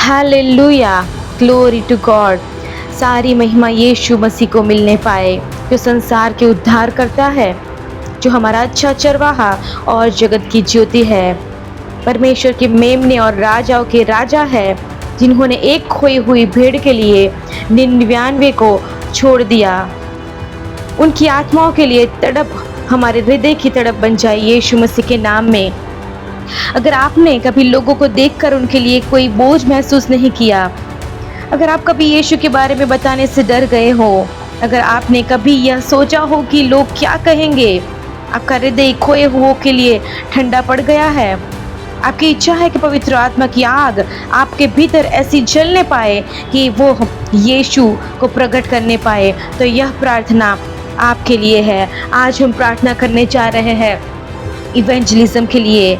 Hallelujah, glory to God. सारी महिमा यीशु मसीह को मिलने पाए, जो संसार के उद्धार करता है, जो हमारा अच्छा चरवाहा और जगत की ज्योति है। परमेश्वर के मेमने और राजाओं के राजा है, जिन्होंने एक खोई हुई भेड़ के लिए 99 को छोड़ दिया। उनकी आत्माओं के लिए तड़प हमारे हृदय की तड़प बन जाए यीशु मसीह के नाम में। अगर आपने कभी लोगों को देखकर उनके लिए कोई बोझ महसूस नहीं किया, अगर आप कभी यीशु के बारे में बताने से डर गए हो, अगर आपने कभी यह सोचा हो कि लोग क्या कहेंगे, आपका हृदय खोए हुओं के लिए ठंडा पड़ गया है, आपकी इच्छा है कि पवित्र आत्मा की आग आपके भीतर ऐसी जलने पाए कि वो यीशु को प्रकट करने पाए, तो यह प्रार्थना आपके लिए है। आज हम प्रार्थना करने जा रहे हैं इवेंजलिज्म के लिए।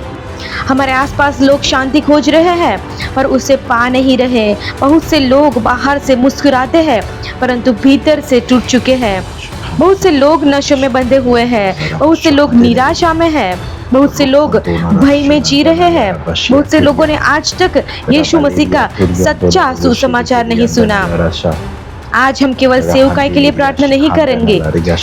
हमारे आसपास लोग शांति खोज रहे हैं पर उसे पा नहीं रहे। बहुत से लोग बाहर से मुस्कुराते हैं परंतु भीतर से टूट चुके हैं। बहुत से लोग नशे में बंधे हुए हैं। बहुत से लोग निराशा में हैं। बहुत से लोग भय में जी रहे हैं। बहुत से लोगों ने आज तक यीशु मसीह का सच्चा सुसमाचार नहीं सुना। आज हम केवल सेवकाई के लिए प्रार्थना नहीं करेंगे,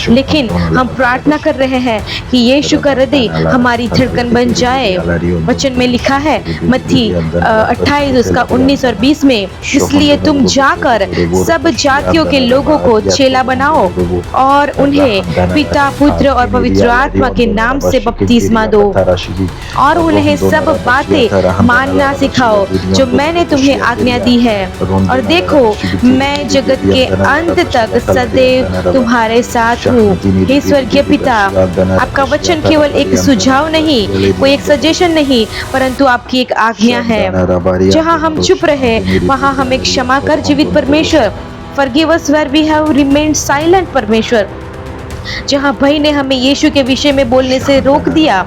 लेकिन हम प्रार्थना कर रहे हैं कि यीशु का हृदय हमारी धड़कन बन जाए। वचन में लिखा है मत्ती 28 उसका 19 और 20 में, इसलिए तुम जाकर सब जातियों के लोगों को चेला बनाओ और उन्हें पिता पुत्र और पवित्र आत्मा के नाम से बपतिस्मा दो और उन्हें सब बातें मानना सिखाओ जो मैंने तुम्हें आज्ञा दी है। और देखो, मैं जगत के अंत तक सदैव तुम्हारे साथ हूँ। हे स्वर्गीय पिता, आपका वचन केवल एक सुझाव नहीं, कोई एक सजेशन नहीं, परंतु आपकी एक आज्ञा है। जहाँ हम चुप रहे वहाँ हमें क्षमा कर जीवित परमेश्वर। Forgive us where we have remained silent परमेश्वर। जहाँ भय ने हमें यीशु के विषय में बोलने से रोक दिया,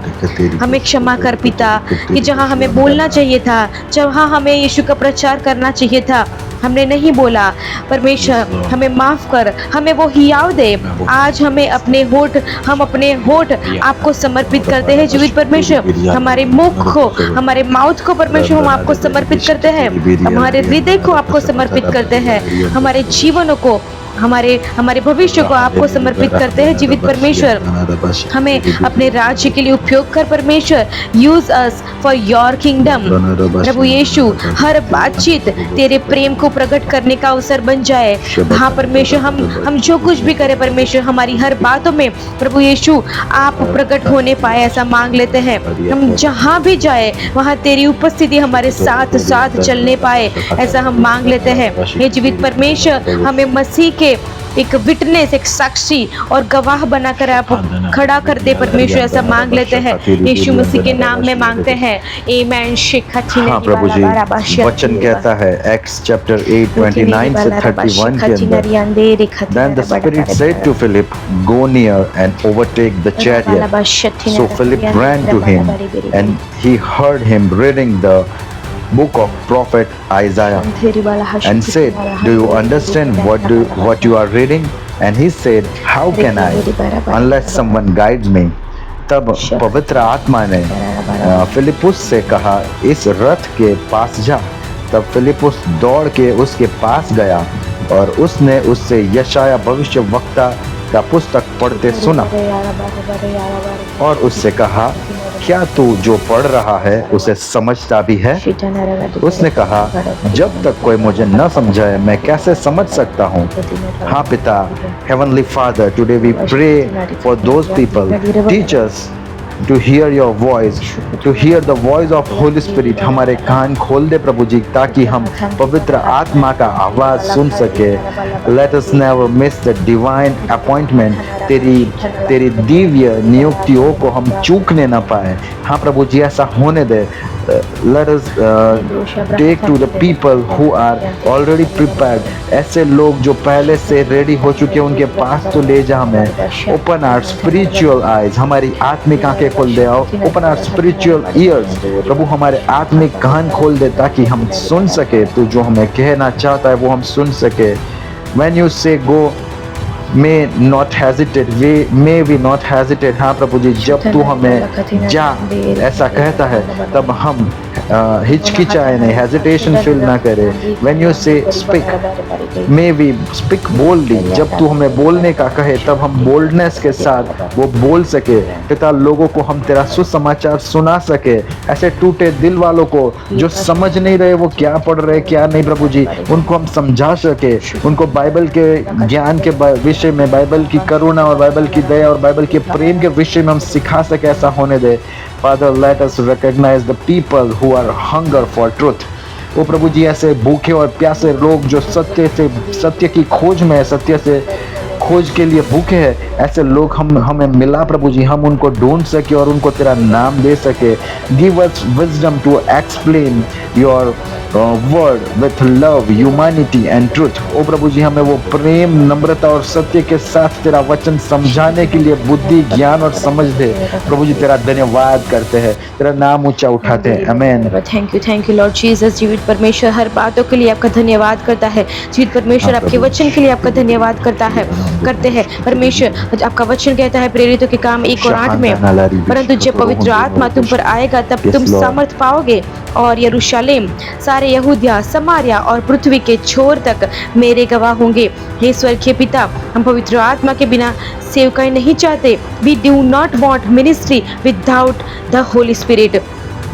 हमें क्षमा कर पिता, कि जहाँ हमें बोलना चाहिए था, जहाँ हमें यीशु का प्रचार करना चाहिए था, हमने नहीं बोला। परमेश्वर हमें माफ कर, हमें वो हियाव दे। आज हम अपने होठ आपको समर्पित करते हैं जीवित परमेश्वर। हमारे मुख को, हमारे माउथ को परमेश्वर हम आपको समर्पित करते हैं। हमारे हृदय को आपको समर्पित करते हैं। हमारे जीवनों को, हमारे भविष्य को आपको समर्पित करते हैं जीवित परमेश्वर। हमें अपने राज्य के लिए उपयोग कर परमेश्वर। Use us for your kingdom. प्रभु यीशु, हर बातचीत तेरे प्रेम को प्रकट करने का अवसर बन जाए। हाँ परमेश्वर, हम जो कुछ भी करें परमेश्वर, हमारी हर बातों में प्रभु यीशु आप प्रकट होने पाए, ऐसा मांग लेते हैं। हम जहाँ भी जाए वहाँ तेरी उपस्थिति हमारे साथ साथ चलने पाए, ऐसा हम मांग लेते हैं। हे जीवित परमेश्वर, हमें मसीह के एक विटनेस, एक साक्षी और गवाह बनाकर आप खड़ा कर दे परमेश्वर, ऐसा मांग लेते हैं। यीशु मसीह के नाम में मांगते हैं, आमीन। हाँ प्रभु जी, वचन कहता है एक्ट्स चैप्टर 8:29 से 31 के अंदर, Then the Spirit said to Philip, Go near and overtake the chariot. So Philip ran to him and he heard him reading the book of prophet Isaiah and said, Do you understand what you are reading? And he said, How can I unless someone guides me? तब पवित्र आत्मा ने फिलिपुस से कहा, इस रथ के पास जा। तब फिलिपुस दौड़ के उसके पास गया और उसने उससे यशाया भविष्यवक्ता का पुस्तक पढ़ते सुना और उससे कहा, क्या तू जो पढ़ रहा है उसे समझता भी है? उसने कहा, जब तक कोई मुझे न समझाए मैं कैसे समझ सकता हूँ? हाँ पिता, Heavenly Father, today we pray for those people. Teach us to hear your voice, to hear the voice of Holy Spirit. हमारे कान खोल दे प्रभु जी, ताकि हम पवित्र आत्मा का आवाज सुन सके। Let us never miss the divine appointment. तेरी दिव्य नियुक्तियों को हम चूकने ना पाए। हाँ प्रभु जी, ऐसा होने दे। Let us take to the people who are already prepared. ऐसे लोग जो पहले से रेडी हो चुके हैं, उनके पास तो ले जा हमें। Open our spiritual eyes. हमारी आत्मिक आंखें खोल दे। Open our spiritual ears. प्रभु हमारे आत्मिक कान खोल दे ताकि हम सुन सके, तू जो हमें कहना चाहता है वो हम सुन सके। When you say go, may not hesitate, may we not hesitate। हाँ प्रभु जी, जब तू हमें जा ऐसा कहता है तब हम हिचकिचाए नहीं, हेजिटेशन फील ना करे। When you say speak, may we speak boldly, जब तू हमें बोलने का कहे तब हम बोल्डनेस के साथ वो बोल सके। पिता, लोगों को हम तेरा सुसमाचार सुना सके, ऐसे टूटे दिल वालों को जो समझ नहीं रहे वो क्या पढ़ रहे क्या नहीं, प्रभु जी उनको हम समझा सके, उनको बाइबल के ज्ञान के विषय में, बाइबल की करुणा और बाइबल की दया और बाइबल के प्रेम के विषय में हम सिखा सके, ऐसा होने दे। Father, let us recognise the people who are hunger for truth. वो प्रभु जी ऐसे भूखे और प्यासे लोग जो सत्य की खोज में है, सत्य से खोज के लिए भूखे हैं, ऐसे लोग हमें मिला प्रभु जी, हम उनको ढूंढ सके और उनको तेरा नाम दे सके। Give us wisdom to explain your word with love, humanity and truth. ओ प्रभु जी हमें वो प्रेम, नम्रता और सत्य के साथ तेरा वचन समझाने के लिए बुद्धि, ज्ञान और समझ दे। प्रभु जी तेरा धन्यवाद करते हैं, तेरा नाम ऊंचा उठाते हैं। आमीन। Thank you Lord Jesus. जीवित परमेश्वर हर बातों के लिए आपका धन्यवाद करता है। जीवित परमेश्वर आपके वचन के लिए आपका धन्यवाद करते हैं। परमेश्वर आपका वचन कहता है प्रेरितों के काम 1 और 8 में, परंतु जब पवित्र आत्मा तुम पर आएगा तब तुम सामर्थ पाओगे और यरूशलेम, सारे यहूदिया, समारिया और पृथ्वी के छोर तक मेरे गवाह होंगे। हे स्वर्गीय पिता, हम पवित्र आत्मा के बिना सेवकाई नहीं चाहते। We do not want ministry without the holy spirit.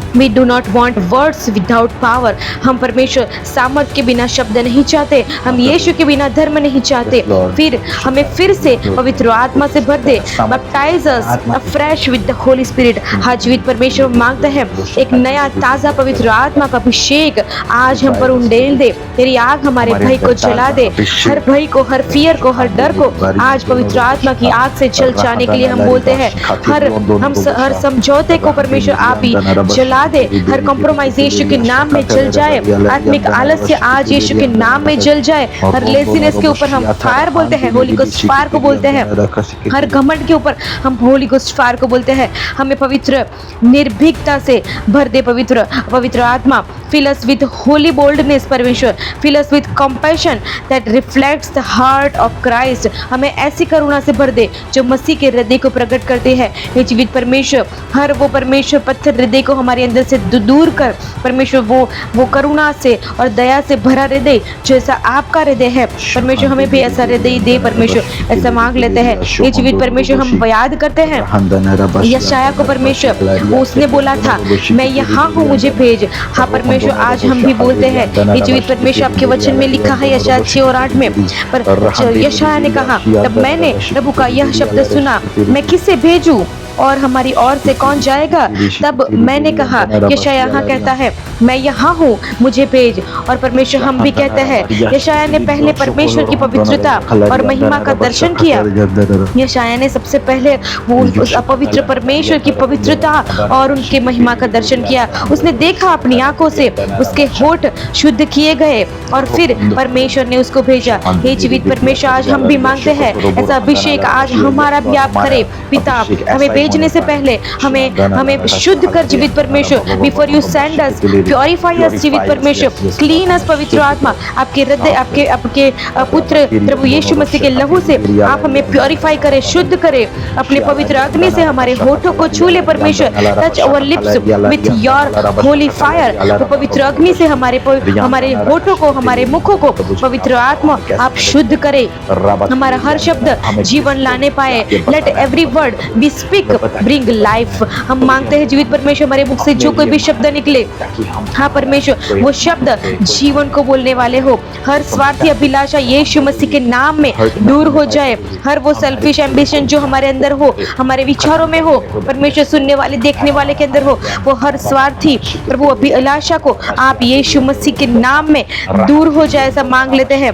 We do not want words without power। हम परमेश्वर सामर्थ के बिना शब्द नहीं चाहते, हम यीशु के बिना धर्म नहीं चाहते। फिर हमें फिर से पवित्र आत्मा से भर दे, baptise us afresh with the holy spirit. आज जीवित परमेश्वर मांगते हैं एक नया ताज़ा पवित्र आत्मा का अभिषेक आज हम पर उंडेल दे। तेरी आग हमारे भय को जला दे, हर भय को, हर फियर को, हर डर को आज पवित्र आत्मा की आग से जल जाने के लिए हम बोलते हैं। हर समझौते को परमेश्वर आप ही जला दे, हर कॉम्प्रोमाइज यीशु के नाम में जल जाए। आत्मिक आलस्य आज यीशु के नाम में जल जाए। हर लेजीनेस के ऊपर हम फायर बोलते हैं, होली गोस्ट फायर को बोलते हैं। हर घमंड के ऊपर हम होली गोस्ट फायर को बोलते हैं। हमें पवित्र निर्भीकता से भर दे पवित्र आत्मा। Fill us with holy boldness परमेश्वर। Fill us with compassion that reflects the heart of Christ। हमें ऐसी करुणा से भर दे जो मसीह के हृदय को प्रकट करते हैं। हे जीवित परमेश्वर, हर वो परमेश्वर पत्थर हृदय को हमारे अंदर से दूर कर परमेश्वर, वो करुणा से और दया से भरा हृदय जैसा आपका हृदय है परमेश्वर, हमें भी ऐसा हृदय दे परमेश्वर। ऐसा मांग लेते हैं हे जीवित परमेश्वर। हम याद करते हैं यशायाह को परमेश्वर, उसने बोला था मैं यहाँ हूँ, मुझे भेज। हाँ परमेश्वर, आज हम भी बोलते हैं ये जीवित परमेश्वर आपके वचन में लिखा है यशायाह 6 और 8 में। पर यशायाह ने कहा तब मैंने प्रभु का यह शब्द सुना, मैं किसे भेजूं और हमारी ओर से कौन जाएगा। तब मैंने कहा यशायाह कहता है मैं यहाँ हूँ, मुझे भेज। और परमेश्वर हम भी कहते हैं यशायाह ने पहले परमेश्वर की पवित्रता और महिमा का दर्शन किया। यशायाह ने सबसे पहले वो उस अपवित्र परमेश्वर की पवित्रता और उनके महिमा का दर्शन किया। उसने देखा अपनी आंखों से, उसके होठ शुद्ध किए गए और फिर परमेश्वर ने उसको भेजा। हे जीवित परमेश्वर, आज हम भी मांगते हैं ऐसा अभिषेक आज हमारा भी आप करे। पिता, हमें भेजने से पहले हमें शुद्ध कर जीवित परमेश्वर। Before you send us, purify us जीवित परमेश्वर, क्लीन अस पवित्र आत्मा। आपके हृदय, आपके पुत्र प्रभु यीशु मसीह के लहू से आप हमें प्योरीफाई करें, शुद्ध करें। अपने पवित्र अग्नि से हमारे होठों को छू ले परमेश्वर। Touch our lips with your holy fire. पवित्र अग्नि से हमारे होठों को, हमारे मुखों को पवित्र आत्मा आप शुद्ध करें। हमारा हर शब्द जीवन लाने पाए। Let every word be speak bring life. हम मांगते हैं जीवित परमेश्वर, हमारे मुख से जो कोई भी शब्द निकले, हाँ परमेश्वर, वो शब्द जीवन को बोलने वाले हो। हर स्वार्थी अभिलाषा यीशु मसीह के नाम में दूर हो जाए। हर वो सेल्फिश एम्बिशन जो हमारे अंदर हो, हमारे विचारों में हो परमेश्वर, सुनने वाले देखने वाले के अंदर हो, वो हर स्वार्थी प्रभु अभिलाषा को आप यीशु मसीह के नाम में दूर हो जाए, ऐसा मांग लेते हैं।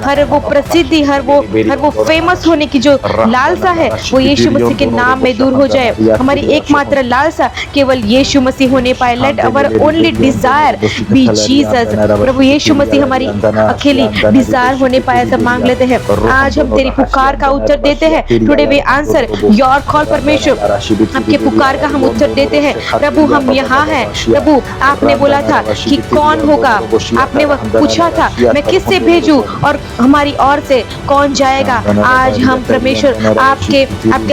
हर वो प्रसिद्धि, हर वो फेमस होने की जो लालसा है वो यीशु मसीह के नाम में दूर हो जाए। हमारी एकमात्र लालसा केवल यीशु मसीह होने पाए। लेट अवर ओनली डिजायर बी जीसस। प्रभु यीशु मसीह हमारी अकेली डिजायर होने पाए, ऐसा मांग लेते हैं। आज हम तेरी पुकार का उत्तर देते हैं। Today we answer your call परमेश्वर, आपके पुकार का हम उत्तर देते हैं। प्रभु हम यहाँ हैं। प्रभु आपने बोला था कि कौन होगा, आपने पूछा था मैं किससे भेजूं और हमारी ओर से कौन जाएगा। आज हम परमेश्वर आपके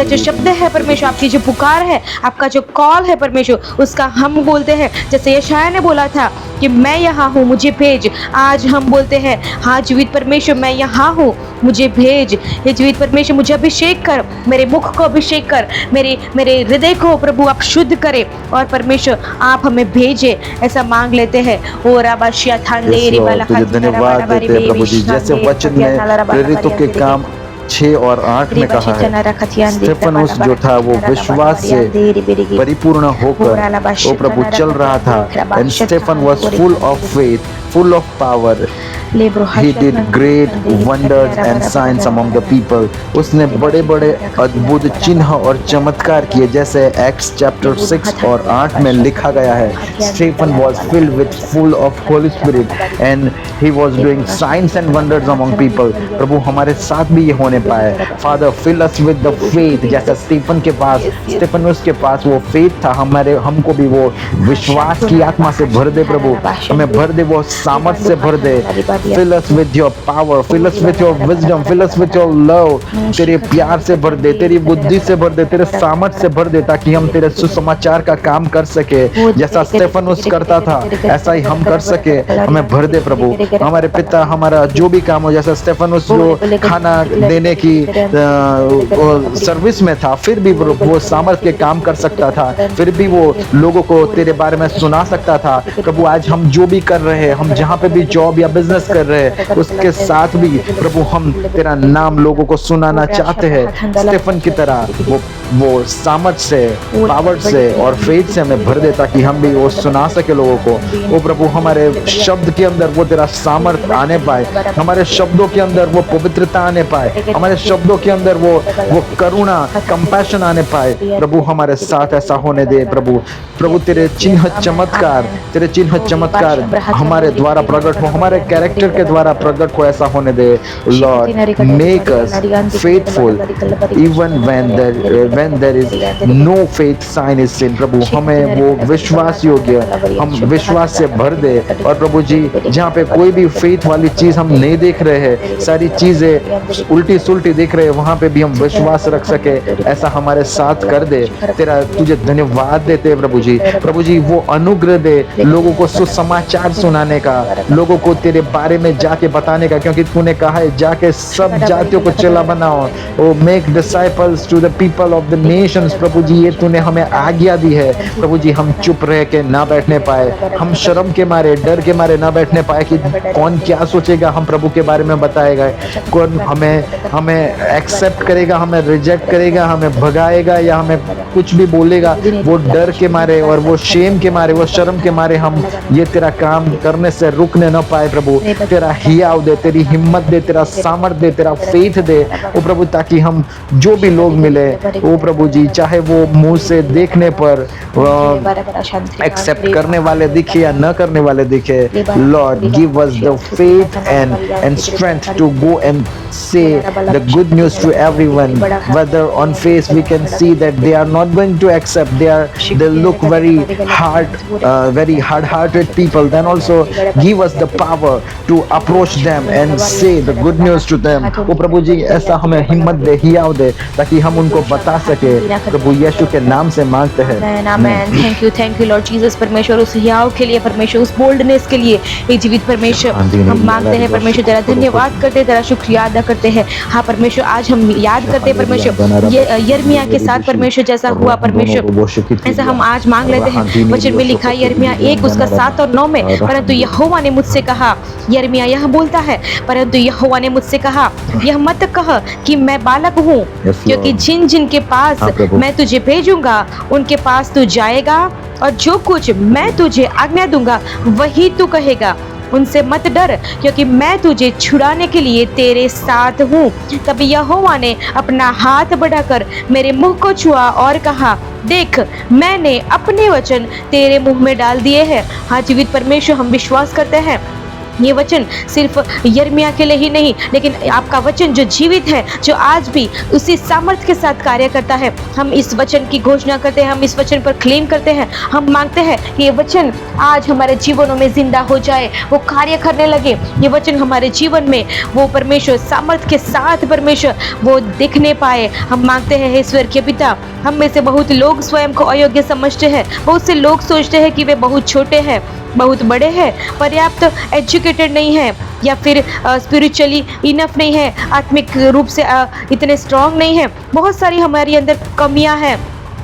जो शब्द है परमेश्वर परमेश्वर आपकी जो पुकार है, आपका जो कॉल है परमेश्वर, उसका हम बोलते हैं जैसे यशायाह ने बोला था कि मैं यहाँ हूँ, मुझे भेज। आज हम बोलते हैं, हाँ जीवित परमेश्वर मैं यहाँ हूँ, मुझे भेज। हे जीवित परमेश्वर मुझे अभिषेक कर, मेरे मुख को अभिषेक कर, मेरे हृदय को प्रभु आप शुद्ध करें और परमेश्वर आप हमें भेजे, ऐसा मांग लेते हैं। ओ राबाशिया थांडे रिबाला तुझे धन्यवाद देते हैं प्रभु जी, जैसे वचन में प्रेरितों के काम 6 और 8 में कहा है, स्टेफनुस जो था वो विश्वास से परिपूर्ण होकर वो प्रभु चल रहा था। And Stephen was full of faith, full of power. He did great wonders and signs among the people. उसने बड़े बड़े अद्भुत चिन्ह और चमत्कार किए, जैसे एक्ट्स चैप्टर 6 और 8 में लिखा गया है। Stephen was filled with full of Holy Spirit and he was doing signs and wonders among people. प्रभु हमारे साथ भी ये होने पाए। Father, fill us with the faith, जैसा स्टेफनुस के पास वो फेथ था, हमको भी वो विश्वास की आत्मा से भर दे प्रभु, हमें भर दे, वो सामर्थ से भर दे। Fill us with your power, fill us with your wisdom, fill us with your love. तेरे प्यार से भर दे, तेरी बुद्धि से भर दे, तेरे सामर्थ से भर दे, ताकि हम तेरे सुसमाचार का काम कर सके। जैसा स्टेफनुस करता था ऐसा ही हम कर सके, हमें भर दे प्रभु। हमारे पिता हमारा जो भी काम हो, जैसा स्टेफनुस जो खाना देने की सर्विस में था, फिर भी वो सामर्थ के काम कर सकता था, फिर भी वो लोगों को तेरे बारे में सुना सकता था। प्रभु आज हम जो भी कर रहे हैं, हम जहाँ पे भी जॉब या बिजनेस कर रहे हैं, उसके साथ भी प्रभु हम तेरा नाम लोगों को सुनाना चाहते हैं। स्टेफन की तरह वो सामर्थ से, पावर से और फेथ से हमें भर दे, ताकि हम भी वो सुना सके लोगों को। वो प्रभु हमारे शब्द के अंदर वो तेरा सामर्थ आने पाए, हमारे शब्दों के अंदर वो पवित्रता आने पाए, हमारे शब्दों के अंदर वो करुणा, कंपैशन आने पाए। प्रभु हमारे साथ ऐसा होने दे प्रभु तेरे चिन्ह चमत्कार हमारे द्वारा प्रकट हो, हमारे कैरेक्टर के द्वारा प्रकट हो, ऐसा होने दे। Lord, make us faithful even when there is no faith sign is seen। प्रभु हमें वो विश्वास योग्य, हम विश्वास से भर दे। और प्रभु जी जहाँ पे कोई भी फेथ वाली चीज हम नहीं देख रहे हैं, सारी चीजें उल्टी सुल्टी देख रहे हैं, वहाँ पे भी हम विश्वास रख सके, ऐसा हमारे साथ कर दे। तेरा तुझे धन्यवाद देते प्रभु जी वो अनुग्रह दे लोगों को सुसमाचार सुनाने का, लोगों को तेरे बारे में जाके बताने का, क्योंकि तूने कहा है जाके सब जातियों को चेला बनाओ, ओ make disciples to the people of the nations. प्रभु जी ये तूने हमें आज्ञा दी है। प्रभु जी हम चुप रह के ना बैठने पाए, हम शर्म के मारे, डर के मारे ना बैठने पाए कि कौन क्या सोचेगा, हम प्रभु के बारे में बताएगा, कौन हमें एक्सेप्ट करेगा, हमें रिजेक्ट करेगा, हमें भगाएगा या हमें कुछ भी बोलेगा। वो डर के मारे और वो शेम के मारे, वो शर्म के मारे हम ये तेरा काम करने से रुकने न पाए। प्रभु तेरा हियाव दे, तेरी हिम्मत दे, तेरा सामर्थ दे, तेरा फेथ दे ओ प्रभु, ताकि हम जो भी लोग मिले ओ प्रभु जी, चाहे वो मुंह से देखने पर एक्सेप्ट करने वाले दिखे या न करने वाले दिखे, Lord give us the faith and strength to go and say the good news to everyone, whether on face we can see that they are not going to accept, they look very hard-hearted people, then also give us the power to approach them and say the good news to them। ओ प्रभु जी ऐसा हमें हिम्मत दे, हियाव दे, ताकि हम उनको बता सके। प्रभु यीशु के नाम से मांगते हैं, आमीन। Thank you Lord Jesus. परमेश्वर उस हियाव के लिए, परमेश्वर उस बोल्डनेस के लिए, एक जीवित परमेश्वर हम मांगते हैं। परमेश्वर तेरा धन्यवाद करते हैं, तेरा शुक्रिया अदा करते हैं। हाँ परमेश्वर आज हम याद करते हैं परमेश्वर यिर्मयाह के साथ परमेश्वर जैसा हुआ परमेश्वर, ऐसा हम आज मांग लेते हैं। वचन में लिखा है यिर्मयाह 1 उसका 7 और 9 में, परंतु यहोवा ने मुझसे कहा, यिर्मयाह यह बोलता है, परंतु यहोवा ने मुझसे कहा यह मत कह कि मैं बालक हूँ, क्योंकि जिन के पास मैं तुझे भेजूंगा उनके पास तू जाएगा और जो कुछ मैं तुझे आज्ञा दूंगा वही तू कहेगा। उनसे मत डर, क्योंकि मैं तुझे छुड़ाने के लिए तेरे साथ हूँ। तभी यहोवा ने अपना हाथ बढ़ाकर मेरे मुंह को छुआ और कहा, देख मैंने अपने वचन तेरे मुंह में डाल दिए हैं। हाँ जीवित परमेश्वर हम विश्वास करते हैं ये वचन सिर्फ यिर्मयाह के लिए ही नहीं, लेकिन आपका वचन जो जीवित है, जो आज भी उसी सामर्थ्य के साथ कार्य करता है। हम इस वचन की घोषणा करते हैं, हम इस वचन पर क्लेम करते हैं, हम मांगते हैं कि ये वचन आज हमारे जीवनों में जिंदा हो जाए, वो कार्य करने लगे। ये वचन हमारे जीवन में वो परमेश्वर सामर्थ्य के साथ परमेश्वर वो दिखने पाए। हम मांगते हैं हे स्वर्गीय पिता, हम में से बहुत लोग स्वयं को अयोग्य समझते हैं, बहुत से लोग सोचते हैं कि वे बहुत छोटे हैं, बहुत बड़े हैं, पर्याप्त एजुकेटेड नहीं है, या फिर स्पिरिचुअली इनफ नहीं है, आत्मिक रूप से इतने स्ट्रांग नहीं है। बहुत सारी हमारे अंदर कमियां हैं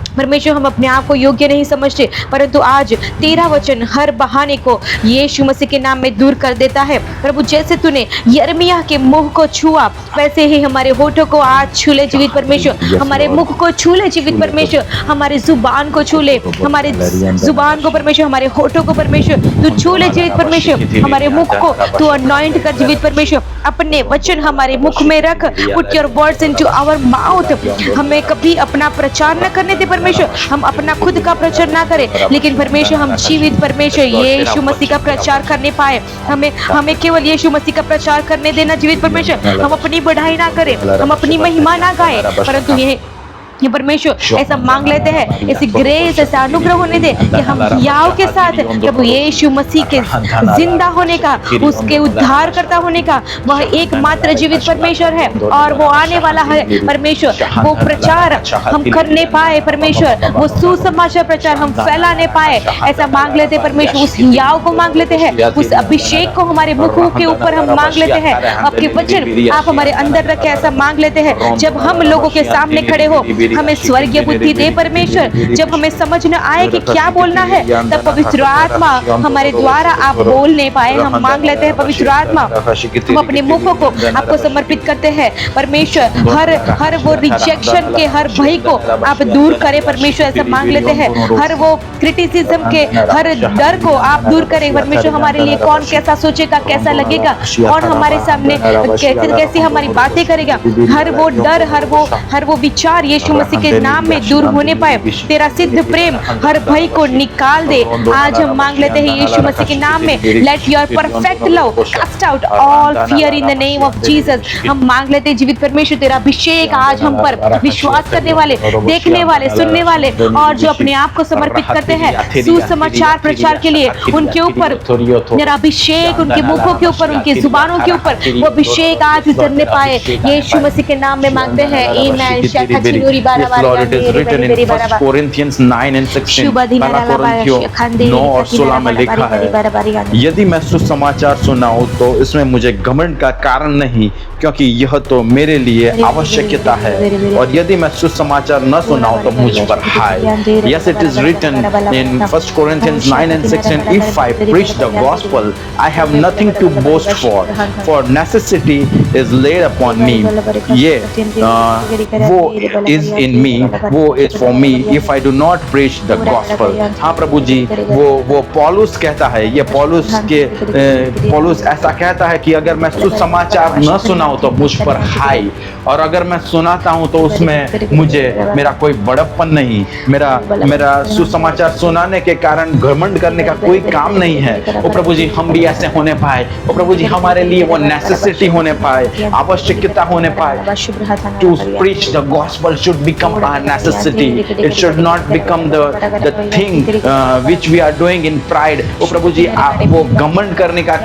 परमेश्वर, हम अपने आप को योग्य नहीं समझते, परंतु आज तेरा वचन हर बहाने को यीशु मसीह के नाम में दूर कर देता है। प्रभु, जैसे तूने यिर्मयाह के मुंह को छुआ, वैसे ही हमारे होठों को आज छू ले जीवित परमेश्वर, हमारे मुख को छू ले जीवित परमेश्वर, हमारे जुबान को छू ले, हमारे जुबान को परमेश्वर, हमारे होठों को परमेश्वर तू छू ले जीवित परमेश्वर, हमारे मुख को तू अनॉइंट कर जीवित परमेश्वर, अपने वचन हमारे मुख में रख। Put your words into our mouth. हमें कभी अपना प्रचार न करने दे परमेश्वर, हम अपना खुद का प्रचार ना करें, लेकिन परमेश्वर हम जीवित परमेश्वर यीशु मसीह का प्रचार करने पाए। हमें केवल यीशु मसीह का प्रचार करने देना जीवित परमेश्वर। हम अपनी बढ़ाई ना करें, हम अपनी महिमा ना गाएं, परंतु ये परमेश्वर ऐसा मांग लेते हैं, ऐसी ग्रेस, ऐसा अनुग्रह होने दे कि हम हियाव के साथ प्रभु यीशु मसीह के जिंदा होने का, उसके उद्धार करता होने का वह एकमात्र जीवित परमेश्वर है, और वो आने वाला है परमेश्वर। वो प्रचार हम करने पाए परमेश्वर, वो सुसमाचार प्रचार हम फैलाने पाए, ऐसा मांग लेते परमेश्वर। उस हियाव को मांग लेते हैं, उस अभिषेक को हमारे मुखों के ऊपर हम मांग लेते हैं। आपके वचन आप हमारे अंदर रखे, ऐसा मांग लेते हैं। जब हम लोगों के सामने खड़े हो, हमें स्वर्गीय बुद्धि दे परमेश्वर। जब हमें समझ न आए कि क्या बोलना है, तब पवित्र आत्मा हमारे द्वारा आप बोलने पाए। हम मांग लेते हैं पवित्र आत्मा, हम अपने मुखों को आपको समर्पित करते हैं परमेश्वर। हर वो रिजेक्शन के हर भय को आप दूर करें परमेश्वर, ऐसा मांग लेते हैं। हर वो क्रिटिसिज्म के हर डर को आप दूर करें परमेश्वर। हमारे लिए कौन कैसा सोचेगा, कैसा लगेगा, कौन हमारे सामने कैसी हमारी बातें करेगा, हर वो डर, हर वो विचार यीशु मसीह के नाम में दूर होने पाए। तेरा सिद्ध प्रेम हर भय को निकाल दे। आज हम मांग लेते हैं यीशु मसीह के नाम में, let your perfect love cast out all fear in the name of Jesus. हम मांग लेते हैं जीवित परमेश्वर, तेरा अभिषेक आज हम पर विश्वास करने वाले, देखने वाले, सुनने वाले, और जो अपने आप को समर्पित करते हैं सुसमाचार प्रचार के लिए, उनके ऊपर तेरा अभिषेक, उनके मुखों के ऊपर, उनकी जुबानों के ऊपर वो अभिषेक आज उतरने पाए। यीशु मसीह के नाम में मांगते हैं, आमीन। Lord, it is written in 1 Corinthians 9 and 16, 9 और 16 में लिखा है, यदि मैं सुसमाचार सुनाऊं तो इसमें मुझे घमंड का कारण नहीं, क्योंकि यह तो मेरे लिए आवश्यकता है, और यदि मैं सुसमाचार न सुनाऊं तो मुझ पर हाय। Yes, it is written in 1 Corinthians 9 and 16, if I preach the gospel, I have nothing to boast for necessity is laid upon me. ये वो is in me, वो is for me if I do not preach the gospel। हाँ प्रभु जी, वो पौलुस कहता है, ये पौलुस ऐसा कहता है कि अगर मैं सुसमाचार न सुनाऊं तो मुझ पर हाय, और अगर मैं सुनाता हूं तो उसमें मुझे मेरा कोई बड़प्पन नहीं, मेरा सुसमाचार सुनाने के कारण घमंड करने का कोई काम नहीं है। ओ प्रभु जी, हम भी ऐसे होने पाए। ओ प्रभु जी, हमारे लिए वो नेसेसिटी होने पाए, आवश्यकता होने पाए। To preach the gospel should become a necessity. It should not become the thing which we are doing in pride. ओ प्रभु जी, वो घमंड करने का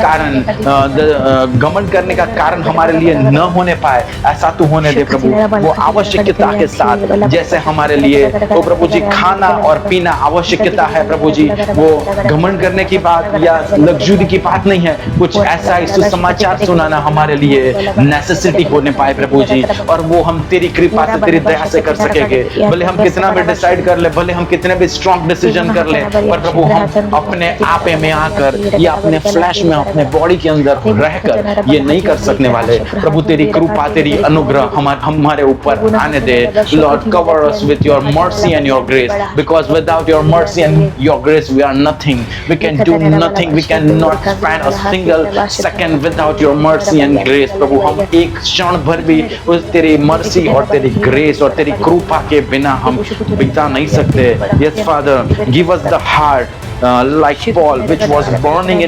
कारण हमारे लिए न होने पाए, ऐसा तो होने दे प्रभु। वो आवश्यकता के साथ, जैसे हमारे लिए ओ प्रभु जी खाना और पीना आवश्यकता है प्रभु जी, वो घमंड करने की बात या लग्जरी की बात नहीं है। कुछ ऐसा ही सुसमाचार सुनाना हमारे लिए नेसेसिटी होने पाए प्रभु जी, और वो हम तेरी कृपा से, तेरी दया से कर सकेंगे। भले हम कितना भी डिसाइड कर ले, भले हम कितने भी स्ट्रॉन्ग डिसीजन कर ले, पर प्रभु हम अपने आपे में आकर या अपने फ्लैश में, अपने बॉडी के अंदर रहकर ये नहीं कर सकने वाले। प्रभु तेरी कृपा, तेरी अनुग्रह हमारे ऊपर आने दे। Lord, cover us with your mercy and your grace, because without your mercy and your grace we are nothing, we can do nothing, we can not spend a single second without your mercy and grace. प्रभु हम एक क्षण भर भी उस तेरी mercy और तेरी ग्रेस और तेरी कृपा के बिना हम बिता नहीं सकते। Yes father, give us the heart like Paul, which was burning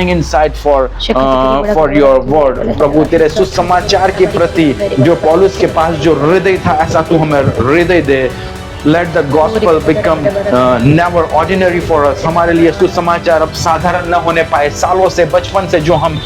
inside for your word. प्रभु तेरे सुसमाचार के प्रति जो पौलुस के पास जो हृदय था, ऐसा तू हमें हृदय दे। Let the gospel become never ordinary for us. हमारे लिए सुसमाचार अब साधारण न होने पाए। सालों से, बचपन से जो हम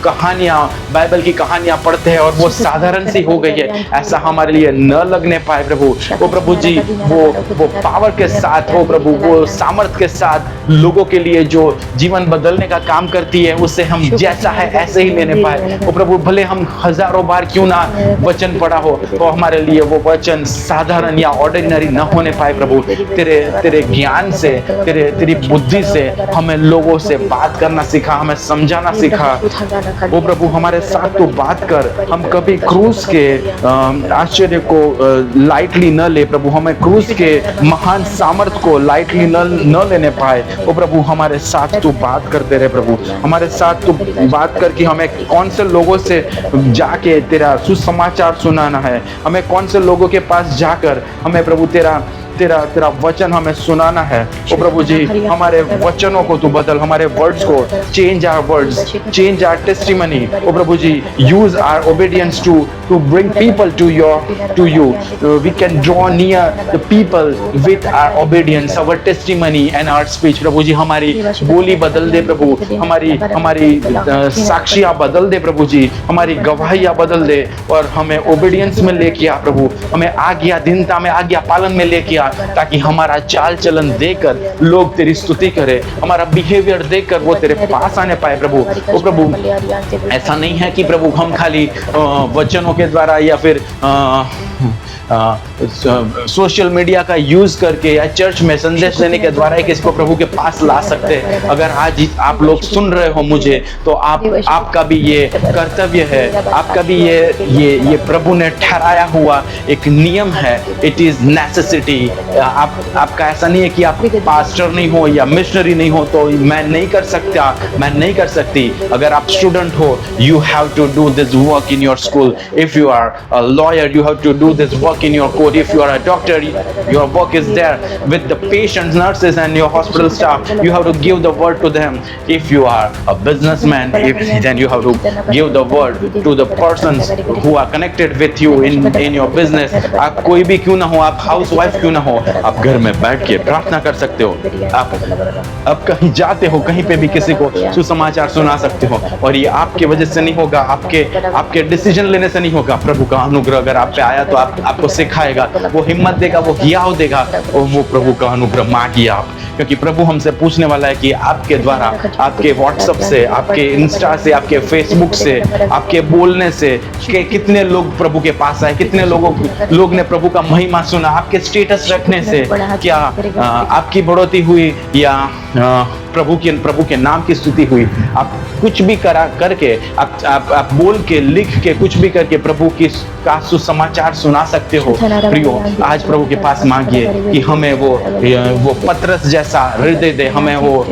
कहानियाँ, बाइबल की कहानियाँ पढ़ते हैं और वो साधारण सी हो गई है, ऐसा हमारे लिए न लगने पाए प्रभु। वो प्रभु जी वो पावर के साथ, वो प्रभु वो सामर्थ के साथ लोगों के लिए जो जीवन बदलने का काम करती है, उससे हम जैसा है ऐसे ही लेने पाए। वो प्रभु भले हम हजारों बार क्यों ना वचन पढ़ा हो, तो हमारे लिए वो वचन साधारण या ऑर्डिनरी न होने पाए प्रभु। तेरे ज्ञान से, तेरी बुद्धि से हमें लोगों से बात करना सिखा, हमें समझाना सिखा। वो प्रभु हमारे साथ तो बात कर। हम कभी क्रूस के आश्चर्य को लाइटली न ले प्रभु, हमें क्रूस के महान सामर्थ को लाइटली न लेने पाए। वो प्रभु हमारे साथ तो बात करते रहे प्रभु, हमारे साथ तो बात कर कि हमें कौन से लोगों से जाके तेरा सुसमाचार सुनाना है, हमें कौन से लोगों के पास जाकर हमें प्रभु तेरा वचन हमें सुनाना है। ओ प्रभु जी हमारे वचनों को तू बदल, हमारे वर्ड्स को change our words, change our testimony. ओ प्रभु जी use our obedience to bring people to you. We can draw near the people with our obedience, our testimony and our speech. प्रभु जी हमारी बोली बदल दे प्रभु, हमारी साक्षियाँ बदल दे प्रभु जी, हमारी गवाहियाँ बदल दे और हमें ओबीडियंस में लेके आ प्रभु, हमें आज्ञा दीनता में, आज्ञा पालन में लेके आ, ताकि हमारा चाल चलन देखकर लोग तेरी स्तुति करें, हमारा बिहेवियर देखकर वो तेरे पास आने पाए प्रभु। ओ प्रभु ऐसा नहीं है कि प्रभु हम खाली वचनों के द्वारा या फिर सोशल मीडिया का यूज करके या चर्च में संदेश देने के द्वारा ही किसी को प्रभु के पास ला सकते हैं। अगर आज आप लोग सुन रहे हो मुझे, तो आपका भी ये कर्तव्य है, आपका भी ये प्रभु ने ठहराया हुआ एक नियम है। It is necessity. आपका ऐसा नहीं है कि आप पास्टर नहीं हो या मिशनरी नहीं हो तो मैं नहीं कर सकता, मैं नहीं कर सकती। अगर आप स्टूडेंट हो, you have to do this work in your school. If you are a lawyer, you have to do this work in your court. If you are a doctor, your work is there with the patients, nurses and your hospital staff. You have to give the word to them. If you are a businessman, then you have to give the word to the persons who are connected with you in your business. आप कोई भी क्यों ना हो, आप house wife क्यों ना हो, आप घर में बैठ के प्रार्थना कर सकते हो। आप कहीं जाते हो, कहीं पे भी किसी को सुसमाचार सुना सकते हो, और ये आपके वजह से नहीं होगा, आपके डिसीजन लेने से नहीं होगा। प्रभु का अनुग्रह अगर आप पे आया तो आपको सिखाएगा, वो हिम्मत देगा, वो हियाव देगा, और वो प्रभु का अनुग्रह मांगिए आप। क्योंकि प्रभु हमसे पूछने वाला है कि आपके द्वारा, आपके व्हाट्सएप से, आपके इंस्टा से, आपके फेसबुक से, आपके बोलने से कितने लोग प्रभु के पास आए, कितने लोग ने प्रभु का महिमा सुना। आपके स्टेटस रखने से क्या आपकी बढ़ोतरी हुई या प्रभु के नाम की स्तुति हुई? आप कुछ भी करके आप बोल के, लिख के, कुछ भी करके प्रभु का सुसमाचार सुना सकते हो। प्रियो, आज प्रभु के पास मांगिए कि हमें वो पतरस जैसा हृदय दे, हमें वो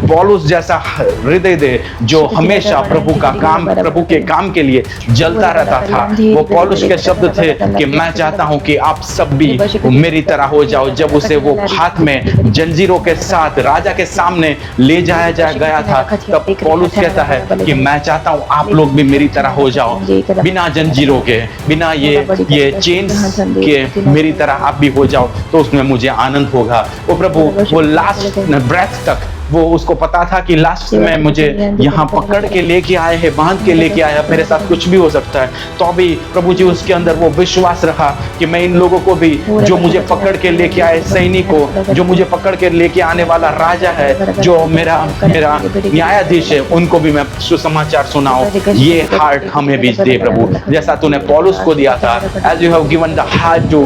पौलुस जैसा हृदय दे जो हमेशा प्रभु के काम के लिए जलता रहता था। वो पौलुस के शब्द थे कि मैं चाहता हूं कि आप सब भी मेरी तरह हो जाओ। जब उसे वो हाथ में जंजीरों के साथ राजा के सामने ले जाया गया था, तब पौलुस कहता है कि मैं चाहता हूं आप लोग भी मेरी तरह हो जाओ, बिना जंजीरों के, बिना ये चेन्स के मेरी तरह आप भी हो जाओ, तो उसमें मुझे आनंद होगा। वो प्रभु वो लास्ट ब्रेथ तक वो उसको पता था कि लास्ट में मुझे यहाँ पकड़ के लेके आए हैं, बांध के लेके आया, मेरे साथ कुछ भी हो सकता है। तो भी प्रभु जी उसके अंदर वो विश्वास रखा कि मैं इन लोगों को भी, जो मुझे पकड़ के लेके आए सैनिक को, जो मुझे पकड़ के लेके आने वाला राजा है, जो मेरा न्यायाधीश है, उनको भी मैं सुसमाचार सुनाऊं। ये हार्ट हमें भी दे प्रभु, जैसा तूने पौलुस को दिया था। As you have given the heart to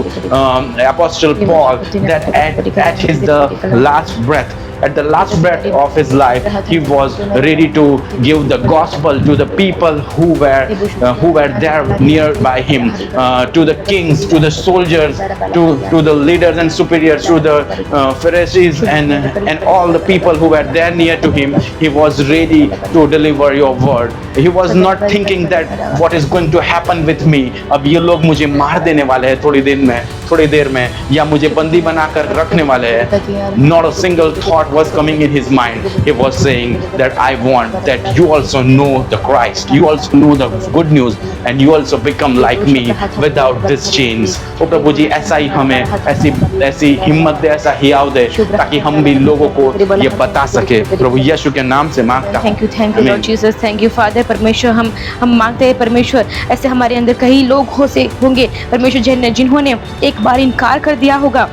Apostle Paul, that at his the last breath at the last breath of his life, he was ready to give the gospel to the people who were there nearby him, to the kings, to the soldiers, to the leaders and superiors, to the Pharisees and all the people who were there near to him. He was ready to deliver your word. He was not thinking that what is going to happen with me. अब ये लोग मुझे मार देने वाले हैं थोड़ी देर में, या मुझे बंदी बनाकर रखने वाले हैं. Not a single thought was coming in his mind. He was saying that I want that you also know the Christ, you also know the good news, and you also become like me without this chains. ओ प्रभु जी, ऐसा ही हमें ऐसी हिम्मत दे, ऐसा हियाव दे, ताकि हम भी लोगों को ये बता सके. प्रभु यीशु के नाम से मांगता हूं. Thank you Lord Jesus, thank you father. परमेश्वर हम मांगते हैं परमेश्वर, ऐसे हमारे अंदर कई लोग होंगे परमेश्वर जिन्होंने एक बार इनकार कर दिया होगा,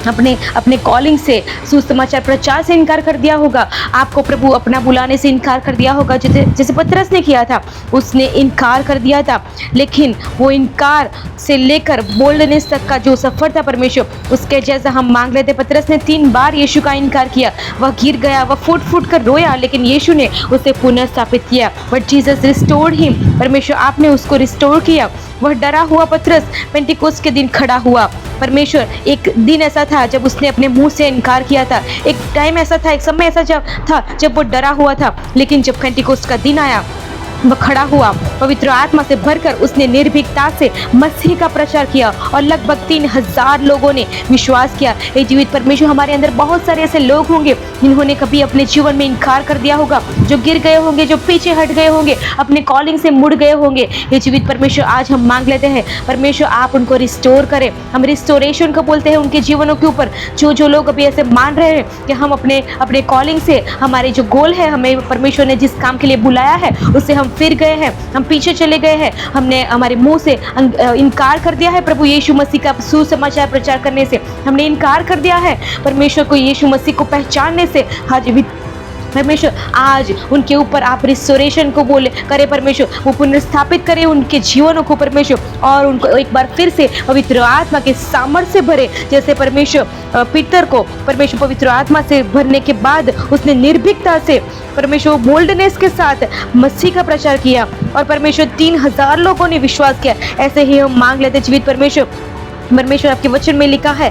अपने कॉलिंग से, सुसमाचार प्रचार से इनकार कर दिया होगा, आपको प्रभु अपना बुलाने से इनकार कर दिया होगा, जैसे पतरस ने किया था. उसने इनकार कर दिया था, लेकिन वो इनकार से लेकर बोल्डनेस तक का जो सफर था परमेश्वर, उसके जैसा हम मांग लेते. पतरस ने 3 बार यीशु का इनकार किया, वह गिर गया, वह फूट कर रोया, लेकिन यीशु ने उसे पुनर्स्थापित किया. But Jesus restored him. परमेश्वर आपने उसको रिस्टोर किया. वह डरा हुआ पतरस पेंटिकोस्ट के दिन खड़ा हुआ. परमेश्वर, एक दिन ऐसा था जब उसने अपने मुंह से इनकार किया था. एक टाइम ऐसा था, एक समय ऐसा था जब वो डरा हुआ था, लेकिन जब पेंटिकोस्ट का दिन आया, वह खड़ा हुआ, पवित्र आत्मा से भरकर उसने निर्भीकता से मसीह का प्रचार किया और लगभग 3000 लोगों ने विश्वास किया. हे जीवित परमेश्वर, हमारे अंदर बहुत सारे ऐसे लोग होंगे जिन्होंने कभी अपने जीवन में इनकार कर दिया होगा, जो गिर गए होंगे, जो पीछे हट गए होंगे, अपने कॉलिंग से मुड़ गए होंगे. हे जीवित परमेश्वर, आज हम मांग लेते हैं परमेश्वर, आप उनको रिस्टोर करें. हम रिस्टोरेशन को बोलते हैं उनके जीवनों के ऊपर. जो लोग अभी ऐसे मान रहे हैं कि हम अपने कॉलिंग से, हमारे जो गोल है, हमें परमेश्वर ने जिस काम के लिए बुलाया है उससे हम फिर गए हैं, हम पीछे चले गए हैं, हमने हमारे मुंह से इनकार कर दिया है. प्रभु यीशु मसीह का सुसमाचार प्रचार करने से हमने इनकार कर दिया है. परमेश्वर को, यीशु मसीह को पहचानने से आज भी परमेश्वर, आज उनके ऊपर आप रिस्टोरेशन को करे परमेश्वर, वो पुनर्स्थापित करें उनके जीवनों को परमेश्वर, और उनको एक बार फिर से पवित्र आत्मा के सामर्थ्य से भरे. जैसे परमेश्वर पीटर को परमेश्वर पवित्र आत्मा से भरने के बाद उसने निर्भीकता से परमेश्वर बोल्डनेस के साथ मसीह का प्रचार किया और परमेश्वर 3000 लोगों ने विश्वास किया. ऐसे ही हम मांग लेते जीवित परमेश्वर. आपके वचन में लिखा है,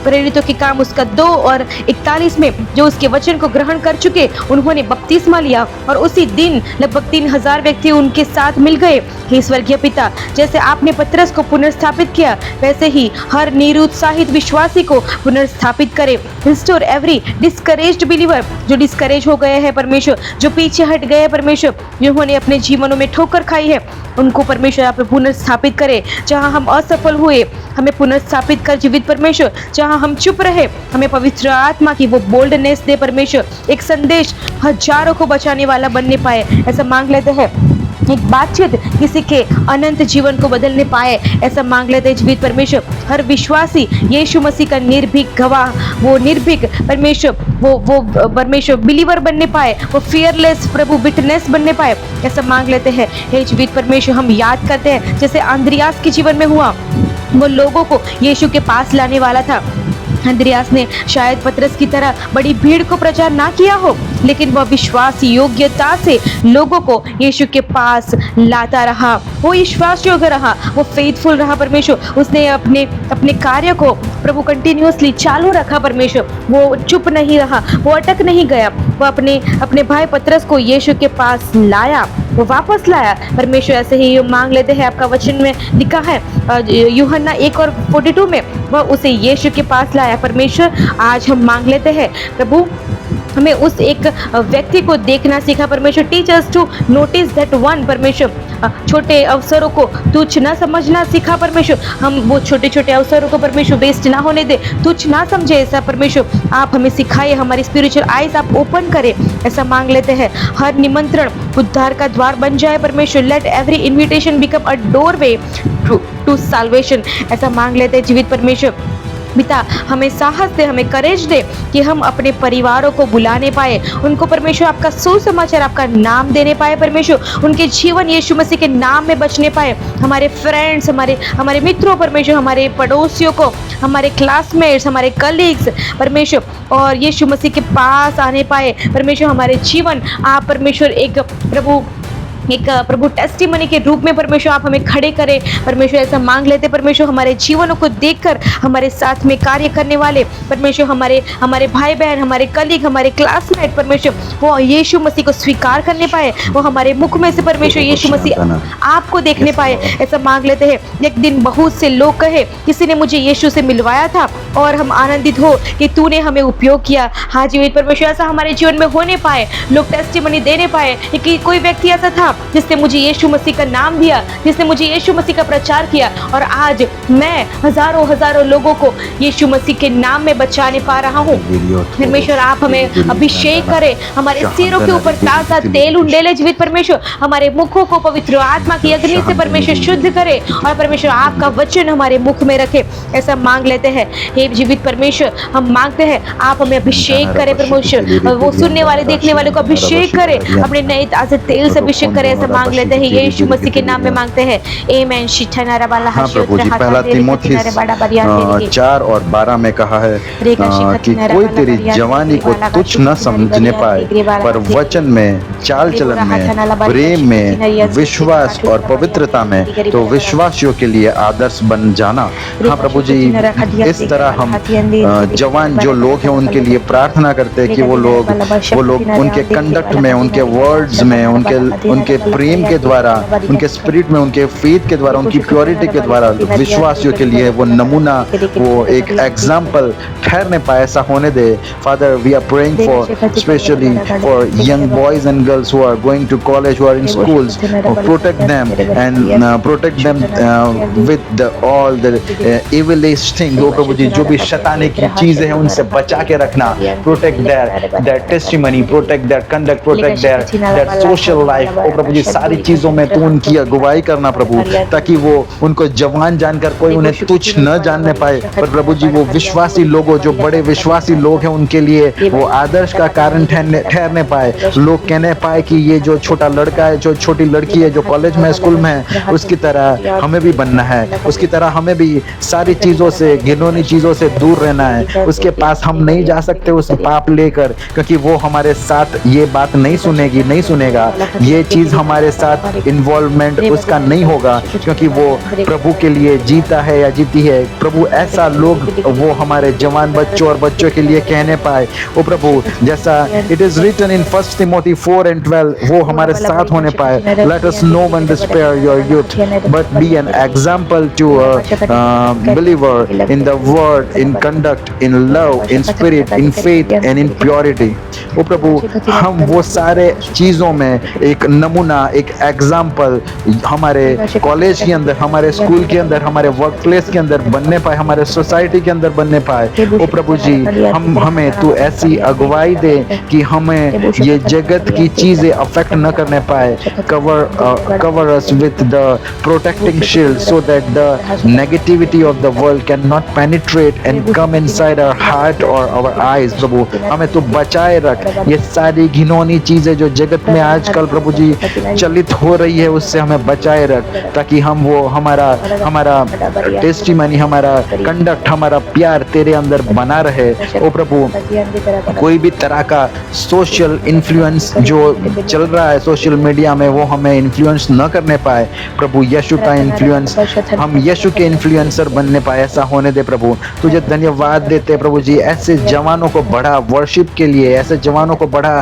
प्रेरितों के काम उसका 2 और 41 में, जो उसके वचन को ग्रहण कर चुके उन्होंने बपतिस्मा लिया और उसी दिन लगभग 3000 व्यक्ति उनके साथ मिल गए. हे स्वर्गीय पिता, जैसे आपने पतरस को पुनर्स्थापित किया, वैसे ही हर निरुत्साहित विश्वासी को पुनर्स्थापित करे. रिस्टोर एवरी डिस्करेज्ड बिलीवर, जो डिस्करेज हो गए हैं परमेश्वर, जो पीछे हट गए हैं परमेश्वर, जिन्होंने अपने जीवनों में ठोकर खाई है, उनको परमेश्वर आप पुनर्स्थापित करें. जहाँ हम असफल हुए, हमें पुनर्स्थापित कर जीवित परमेश्वर. जहाँ हम चुप रहे, हमें पवित्र आत्मा की वो बोल्डनेस दे परमेश्वर. एक संदेश हजारों को बचाने वाला बनने पाए, ऐसा मांग लेते हैं. एक बातचीत किसी के अनंत जीवन को बदलने पाए, ऐसा मांग लेते हैं जीवित परमेश्वर. हर विश्वासी यीशु मसीह का निर्भीक गवाह, वो निर्भीक परमेश्वर, वो परमेश्वर बिलीवर बनने पाए, वो फियरलेस प्रभु विटनेस बनने पाए, ऐसा मांग लेते हैं. हे जीवित परमेश्वर, हम याद करते हैं जैसे अंद्रियास के जीवन में हुआ, वो लोगों को यीशु के पास लाने वाला था. अंद्रियास ने शायद पतरस की तरह बड़ी भीड़ को प्रचार ना किया हो, लेकिन वह विश्वास योग्यता से लोगों को यीशु के पास लाता रहा. वो विश्वास योग्य रहा, वो फेथफुल रहा परमेश्वर. उसने अपने कार्य को प्रभु कंटिन्यूअसली चालू रखा परमेश्वर. वो चुप नहीं रहा, वो अटक नहीं गया. वो अपने भाई पतरस को यीशु के पास लाया, वो वापस लाया परमेश्वर. ऐसे ही मांग लेते हैं. आपका वचन में लिखा है यूहन्ना 1 और 42 में, वह उसे यीशु के पास लाया परमेश्वर. आज हम मांग लेते हैं प्रभु, हमें उस एक व्यक्ति को देखना सीखा परमेश्वर. Teach us to notice that one परमेश्वर. छोटे अवसरों को तुच्छ ना समझना सीखा परमेश्वर. हम वो छोटे छोटे अवसरों को परमेश्वर वेस्ट ना होने दे, तुच्छ ना समझे, ऐसा परमेश्वर आप हमें सिखाइए. हमारी स्पिरिचुअल आइज आप ओपन करें, ऐसा मांग लेते हैं. हर निमंत्रण उद्धार का द्वार बन जाए परमेश्वर. Let every invitation become a doorway to salvation, ऐसा मांग लेते हैं जीवित परमेश्वर. पिता हमें साहस दे, हमें करेज दे कि हम अपने परिवारों को बुलाने पाए, उनको परमेश्वर आपका सुसमाचार, आपका नाम देने पाए परमेश्वर, उनके जीवन यीशु मसीह के नाम में बचने पाए। हमारे फ्रेंड्स, हमारे मित्रों परमेश्वर, हमारे पड़ोसियों को, हमारे क्लासमेट्स, हमारे कलीग्स परमेश्वर और यीशु मसीह के पास आने पाए परमेश्वर। हमारे जीवन आप परमेश्वर एक प्रभु टेस्टिमनी के रूप में परमेश्वर आप हमें खड़े करें परमेश्वर। ऐसा मांग लेते परमेश्वर, हमारे जीवनों को देखकर हमारे साथ में कार्य करने वाले परमेश्वर, हमारे भाई बहन, हमारे कलीग, हमारे क्लासमेट परमेश्वर, वो यीशु मसीह को स्वीकार करने पाए, वो हमारे मुख में से परमेश्वर यीशु मसीह आपको देखने पाए। ऐसा मांग लेते हैं। एक दिन बहुत से लोग कहे किसी ने मुझे यीशु से मिलवाया था और हम आनंदित हो कि तूने हमें उपयोग किया। हाँ जी परमेश्वर, ऐसा हमारे जीवन में होने पाए, लोग टेस्टिमनी देने पाए कि कोई व्यक्ति ऐसा था जिसने मुझे यीशु मसीह का नाम दिया, जिसने मुझे यीशु मसीह का प्रचार किया और आज मैं हजारों लोगों को यीशु मसीह के नाम में बचाने पा रहा हूँ। परमेश्वर आप हमें अभिषेक करें, हमारे सिरों के ऊपर ताजा तेल उंडेले जीवित परमेश्वर, हमारे मुखों को पवित्र आत्मा की अग्नि से परमेश्वर शुद्ध करे और परमेश्वर आपका वचन हमारे मुख में रखे। ऐसा मांग लेते हैं हे जीवित परमेश्वर, हम मांगते हैं आप हमें अभिषेक करें परमेश्वर, वो सुनने वाले देखने वाले को अभिषेक करें, अपने नए ताजे तेल से अभिषेक करें। ऐसा मांग लेते हैं यीशु मसीह के नाम में मांगते हैं, आमीन। हाँ प्रभु जी, पहला तीमुथियुस 4:12 में कहा है कि कोई तेरी जवानी को तुच्छ न समझने पाए, पर वचन में, चाल चलन में, प्रेम में, विश्वास और पवित्रता में तो विश्वासियों के लिए आदर्श बन जाना। हाँ प्रभु जी, इस तरह हम जवान जो लोग हैं उनके लिए प्रार्थना करते हैं कि वो लोग उनके कंडक्ट में, उनके वर्ड्स में, उनके प्रेम के द्वारा, उनके स्पिरिट में, उनके फेथ के द्वारा, उनकी प्योरिटी के द्वारा विश्वासियों के लिए वो नमूना, वो एक एग्जाम्पल ठहरने पाए। ऐसा होने दे। Father, we are praying for specially for young boys and girls who are going to college, who are in schools, protect them and protect them with all the evilish things. ओ प्रभु जी, जो भी शैतानी की चीजें हैं उनसे बचा के रखना। Protect their testimony, protect their conduct, protect their social life. ओ प्रभु जी, सारी चीजों में तू उनकी अगुवाई करना प्रभु, ताकि वो उनको जवान जानकर कोई उन्हें तुच्छ न जानने पाए, पर प्रभु जी वो विश्वासी लोगों, जो बड़े विश्वासी लोग हैं उनके लिए वो आदर्श का कारण ठहरने पाए। लोग कहने पाए कि ये जो छोटा लड़का है, जो छोटी लड़की है, जो कॉलेज में, स्कूल में है, उसकी तरह हमें भी बनना है, उसकी तरह हमें भी सारी चीजों से, घिनौनी चीजों से दूर रहना है। उसके पास हम नहीं जा सकते उस पाप लेकर, क्योंकि वो हमारे साथ ये बात नहीं सुनेगा, ये चीज हमारे साथ इन्वॉल्वमेंट उसका नहीं होगा, क्योंकि वो प्रभु के लिए जीता है या जीती है। प्रभु ऐसा लोग वो हमारे जवान बच्चों और बच्चों के लिए कहने पाए। ओ प्रभु, जैसा it is written in 1 Timothy 4:12, वो हमारे साथ होने पाए। Let us no one despair your youth, but be an example to believer in the word, in conduct, in love, in spirit, in faith and in purity. ओ प्रभु, हम वो सारे चीजों में एक नमूना, एक एग्जाम्पल हमारे कॉलेज के अंदर, हमारे स्कूल के अंदर, हमारे वर्क प्लेस के अंदर बनने पाए, हमारे सोसाइटी के अंदर बनने पाए। ओ प्रभु जी, हमें तू ऐसी अगुवाई दे कि हमें ये जगत की चीजें अफेक्ट न करने पाए। Cover us with the protecting shield so that the negativity of the world can not penetrate and come inside our heart और आवर आईज। प्रभु, हमें तू बचाए रख। ये सारी घिनौनी चीजें जो जगत में आजकल प्रभु जी चलित हो रही है, उससे हमें बचाए रख, ताकि हम वो हमारा टेस्टिमनी, हमारा कंडक्ट, हमारा प्यार तेरे अंदर बना रहे। ओ प्रभु, कोई भी तरह का सोशल इन्फ्लुएंस जो चल रहा है सोशल मीडिया में, वो हमें इन्फ्लुएंस न करने पाए। प्रभु, यीशु का इन्फ्लुएंस, हम यीशु के इन्फ्लुएंसर बनने पाए। ऐसा होने दे प्रभु। तुझे धन्यवाद देते प्रभु जी, ऐसे जवानों को बढ़ा वर्शिप के लिए, ऐसे जवानों को बढ़ा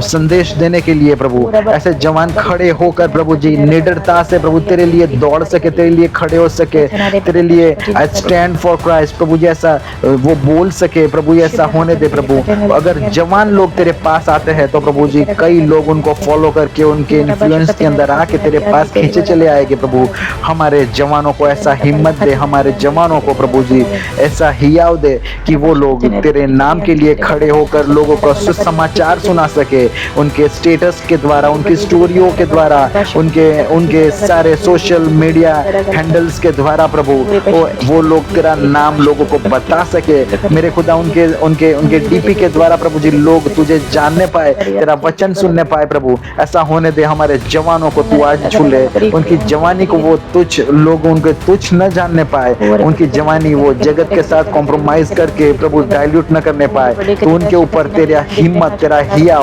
संदेश देने के लिए प्रभु। ऐसे जवान खड़े होकर प्रभु जी निडरता से प्रभु तेरे लिए दौड़ सके, तेरे लिए खड़े हो सके, तेरे लिए आई स्टैंड फॉर क्राइस्ट प्रभु जी, ऐसा वो बोल सके प्रभु। ऐसा होने दे प्रभु। अगर जवान लोग तेरे पास आते हैं तो प्रभु जी कई लोग उनको फॉलो करके, उनके इन्फ्लुएंस के अंदर आके तेरे पास खींचे चले आएंगे प्रभु। हमारे जवानों को ऐसा हिम्मत दे, हमारे जवानों को प्रभु जी ऐसा हियाव दे कि वो लोग तेरे नाम के लिए खड़े होकर लोगों को सुसमाचार सुना सके, उनके स्टेटस के द्वारा, उनकी स्टोरियों के द्वारा, उनके सारे सोशल मीडिया हैंडल्स के द्वारा प्रभु वो लोग तेरा नाम लोगों को बता सके मेरे खुदा। उनके उनके उनके डीपी के द्वारा प्रभु जी लोग तुझे जानने पाए, तेरा वचन सुनने पाए प्रभु। ऐसा होने दे, हमारे जवानों को तू आज छू ले, उनकी जवानी को वो तुच्छ लोग उनके तुच्छ न जानने पाए, उनकी जवानी वो जगत के साथ कॉम्प्रोमाइज करके प्रभु डाइल्यूट न करने पाए। तो उनके ऊपर तेरा हिम्मत, तेरा हिया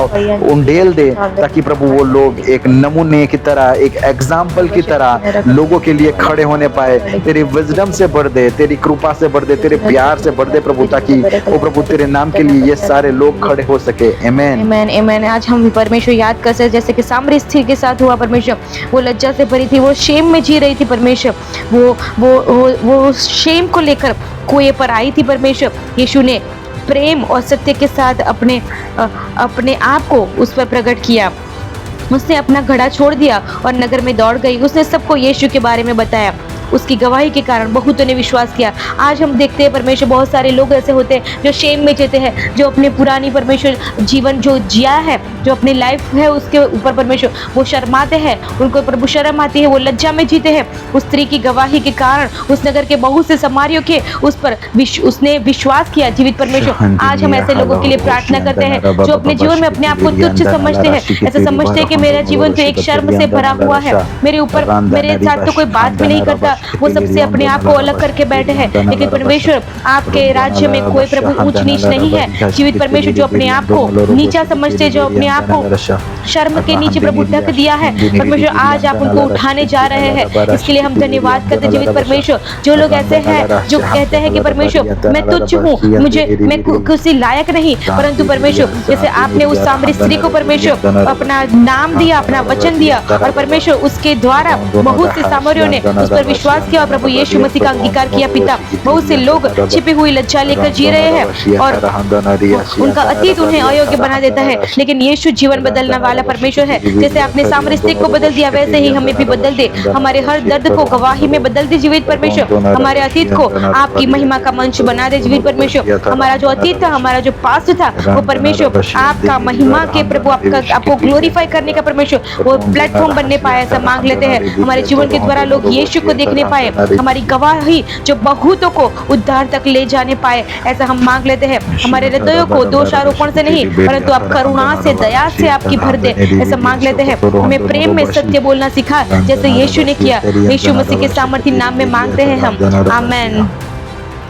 उंडेल दे, ताकि प्रभु वो लोग एक नमूने की तरह, एक एग्जाम्पल की तरह लोगों के लिए खड़े होने पाए। तेरी विजडम से बढ़ दे, तेरी कृपा से बढ़ दे, तेरे प्यार से बढ़ दे प्रभु, ताकि वो प्रभु तेरे नाम के लिए ये सारे लोग खड़े हो सके। आमेन आमेन आमेन। आज हम परमेश्वर याद कर सकते, जैसे कि सामरी स्त्री के साथ हुआ परमेश्वर, वो लज्जा से भरी थी, वो शेम में जी रही थी परमेश्वर, वो शेम को लेकर कुएं पर आई थी परमेश्वर। यीशु ने प्रेम और सत्य के साथ अपने आप को उस पर प्रकट किया। उसने अपना घड़ा छोड़ दिया और नगर में दौड़ गई। उसने सबको यीशु के बारे में बताया। उसकी गवाही के कारण बहुतों ने विश्वास किया। आज हम देखते हैं परमेश्वर, बहुत सारे लोग ऐसे होते हैं जो शेम में जीते हैं, जो अपने पुरानी परमेश्वर जीवन जो जिया है, जो अपनी लाइफ है उसके ऊपर परमेश्वर वो शर्माते हैं, उनको प्रभु शर्म आती है, वो लज्जा में जीते हैं। उस स्त्री की गवाही के कारण उस नगर के बहुत से समारियों के उस पर उसने विश्वास किया। जीवित परमेश्वर, आज हम ऐसे लोगों के लिए प्रार्थना करते हैं जो अपने जीवन में अपने आप को तुच्छ समझते हैं, ऐसे समझते हैं कि मेरा जीवन तो एक शर्म से भरा हुआ है, मेरे ऊपर मेरे साथ तो कोई बात भी नहीं करता, वो सबसे अपने आप को अलग करके बैठे हैं। लेकिन परमेश्वर, आपके राज्य में कोई प्रभु ऊंच नीच नहीं है। जीवित परमेश्वर, जो अपने आप को नीचा समझते, जो अपने आप को शर्म के नीचे प्रभु ढक दिया है परमेश्वर, आज आप उनको उठाने जा रहे हैं। इसके लिए हम धन्यवाद करते जीवित परमेश्वर। जो लोग ऐसे हैं जो कहते हैं कि परमेश्वर मैं तुच्छ हूँ, मैं किसी लायक नहीं, परंतु परमेश्वर जैसे आपने उस सामरी स्त्री को परमेश्वर अपना नाम दिया, अपना वचन दिया, और परमेश्वर उसके द्वारा बहुत से सामरियों ने उस पर विश्वास किया और प्रभु यीशु मसीह का अंगीकार किया। पिता, बहुत से लोग छिपी हुई लज्जा लेकर जी रहे हैं और उनका अतीत उन्हें अयोग्य बना देता है, लेकिन यीशु जीवन बदलने वाला परमेश्वर है। जैसे आपने सामरी स्त्री को बदल दिया, वैसे ही हमें भी बदल दे। हमारे हर दर्द को गवाही में बदल दे जीवित परमेश्वर। हमारे अतीत को आपकी महिमा का मंच बना दे जीवित परमेश्वर। हमारा जो अतीत था, हमारा जो पास्ट था, वो परमेश्वर आपका महिमा के प्रभु आपको ग्लोरीफाई करने का परमेश्वर वो प्लेटफॉर्म बनने पाए, ऐसा मांग लेते हैं। हमारे जीवन के द्वारा लोग यीशु को देखने पाए, हमारी गवाही जो बहुतों को उद्धार तक ले जाने पाए, ऐसा हम मांग लेते हैं। हमारे हृदयों को दोषारोपण से नहीं, परंतु आप करुणा से, दया से आपकी भर दे, ऐसा मांग लेते हैं। हमें प्रेम में सत्य बोलना सिखा, जैसे यीशु ने किया। यीशु मसीह के सामर्थी नाम में मांगते हैं हम। आमेन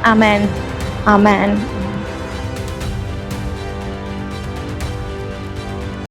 आमेन आमेन।